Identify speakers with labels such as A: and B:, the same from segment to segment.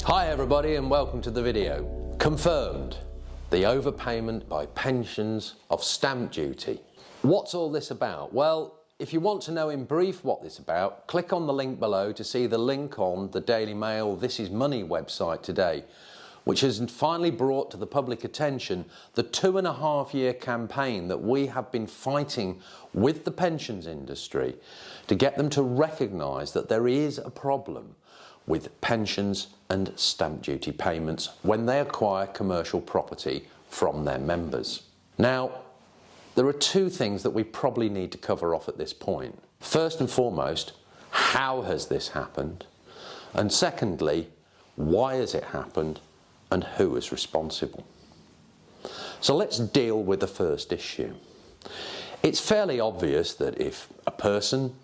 A: Hi everybody and welcome to the video. Confirmed, the overpayment by pensions of stamp duty. What's all this about? Well, if you want to know in brief what this is about, click on the link below to see the link on the Daily Mail This Is Money website today, which has finally brought to the public attention the 2.5-year campaign that we have been fighting with the pensions industry to get them to recognise that there is a problem with pensions and stamp duty payments when they acquire commercial property from their members. Now, there are two things that we probably need to cover off at this point. First and foremost, how has this happened? And secondly, why has it happened and who is responsible? So let's deal with the first issue. It's fairly obvious that if a person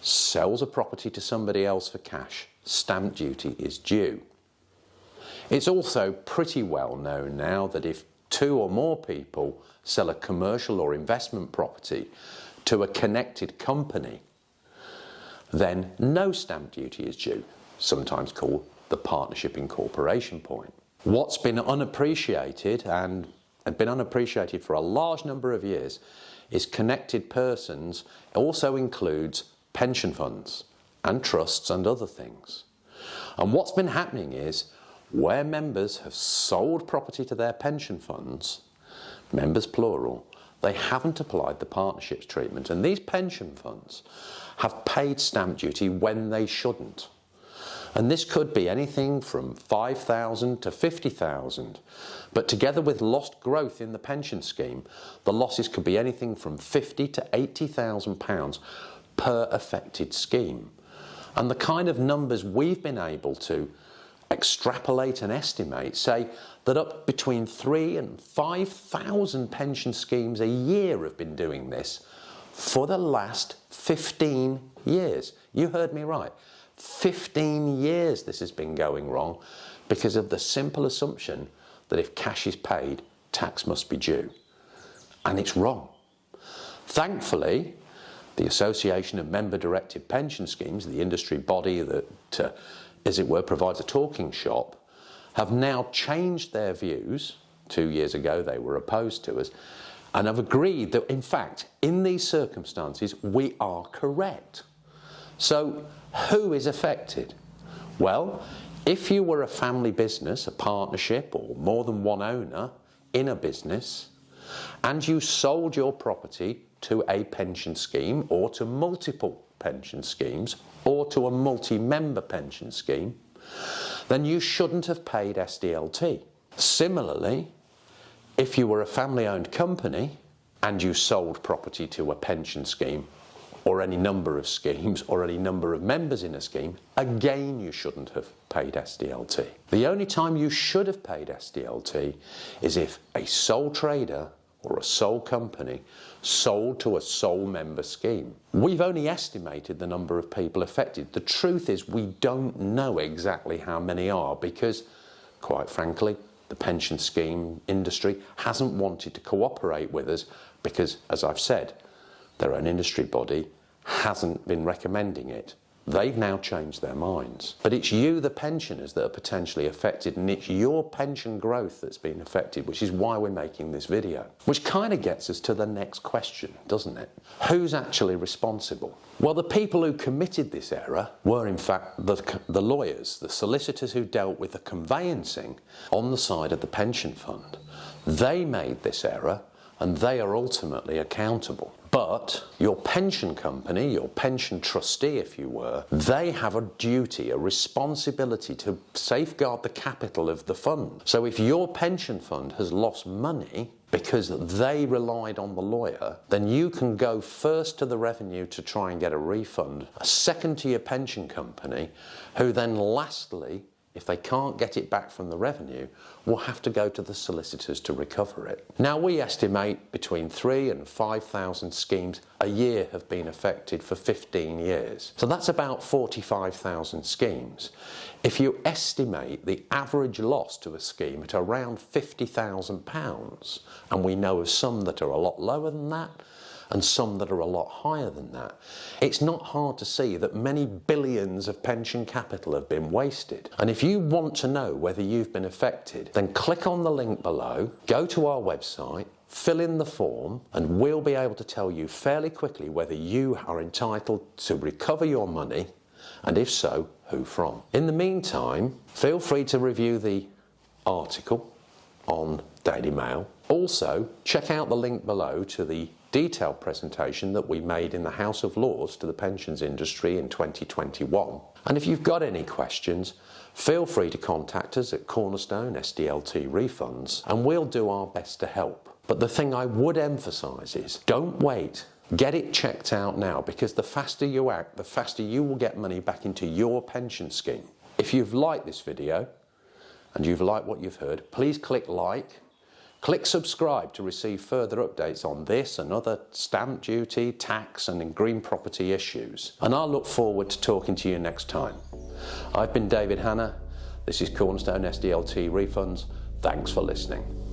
A: sells a property to somebody else for cash, stamp duty is due. It's also pretty well known now that if two or more people sell a commercial or investment property to a connected company, then no stamp duty is due, sometimes called the partnership incorporation point. What's been unappreciated and been unappreciated for a large number of years is connected persons also includes pension funds and trusts and other things. And what's been happening is where members have sold property to their pension funds, members plural, they haven't applied the partnerships treatment, and these pension funds have paid stamp duty when they shouldn't. And this could be anything from 5,000 to 50,000, but together with lost growth in the pension scheme, the losses could be anything from 50 to 80,000 pounds per affected scheme. And the kind of numbers we've been able to extrapolate and estimate say that up between 3,000 and 5,000 pension schemes a year have been doing this for the last 15 years. You heard me right. 15 years this has been going wrong because of the simple assumption that if cash is paid, tax must be due. And it's wrong. Thankfully, the Association of Member-Directed Pension Schemes, the industry body that, as it were, provides a talking shop, have now changed their views. 2 years ago they were opposed to us, and have agreed that, in fact, in these circumstances, we are correct. So, who is affected? Well, if you were a family business, a partnership, or more than one owner in a business, and you sold your property to a pension scheme or to multiple pension schemes or to a multi-member pension scheme, then you shouldn't have paid SDLT. Similarly, if you were a family-owned company and you sold property to a pension scheme or any number of schemes or any number of members in a scheme, again you shouldn't have paid SDLT. The only time you should have paid SDLT is if a sole trader or a sole company sold to a sole member scheme. We've only estimated the number of people affected. The truth is we don't know exactly how many are because, quite frankly, the pension scheme industry hasn't wanted to cooperate with us because, as I've said, their own industry body hasn't been recommending it. They've now changed their minds. But it's you, the pensioners, that are potentially affected, and it's your pension growth that's been affected, which is why we're making this video. Which kind of gets us to the next question, doesn't it? Who's actually responsible? Well, the people who committed this error were, in fact, the lawyers, the solicitors who dealt with the conveyancing on the side of the pension fund. They made this error, and they are ultimately accountable. But your pension company, your pension trustee if you were, they have a duty, a responsibility to safeguard the capital of the fund. So if your pension fund has lost money because they relied on the lawyer, then you can go first to the revenue to try and get a refund, second to your pension company, who then lastly, if they can't get it back from the revenue, will have to go to the solicitors to recover it. Now, we estimate between 3,000 and 5,000 schemes a year have been affected for 15 years. So that's about 45,000 schemes. If you estimate the average loss to a scheme at around £50,000, and we know of some that are a lot lower than that, and some that are a lot higher than that. It's not hard to see that many billions of pension capital have been wasted. And if you want to know whether you've been affected, then click on the link below, go to our website, fill in the form, and we'll be able to tell you fairly quickly whether you are entitled to recover your money, and if so, who from. In the meantime, feel free to review the article on Daily Mail. Also, check out the link below to the detailed presentation that we made in the House of Lords to the pensions industry in 2021. And if you've got any questions, feel free to contact us at Cornerstone SDLT Refunds, and we'll do our best to help. But the thing I would emphasise is, don't wait. Get it checked out now, because the faster you act, the faster you will get money back into your pension scheme. If you've liked this video, and you've liked what you've heard, please click like, click subscribe to receive further updates on this and other stamp duty, tax and green property issues. And I'll look forward to talking to you next time. I've been David Hanna. This is Cornerstone SDLT Refunds. Thanks for listening.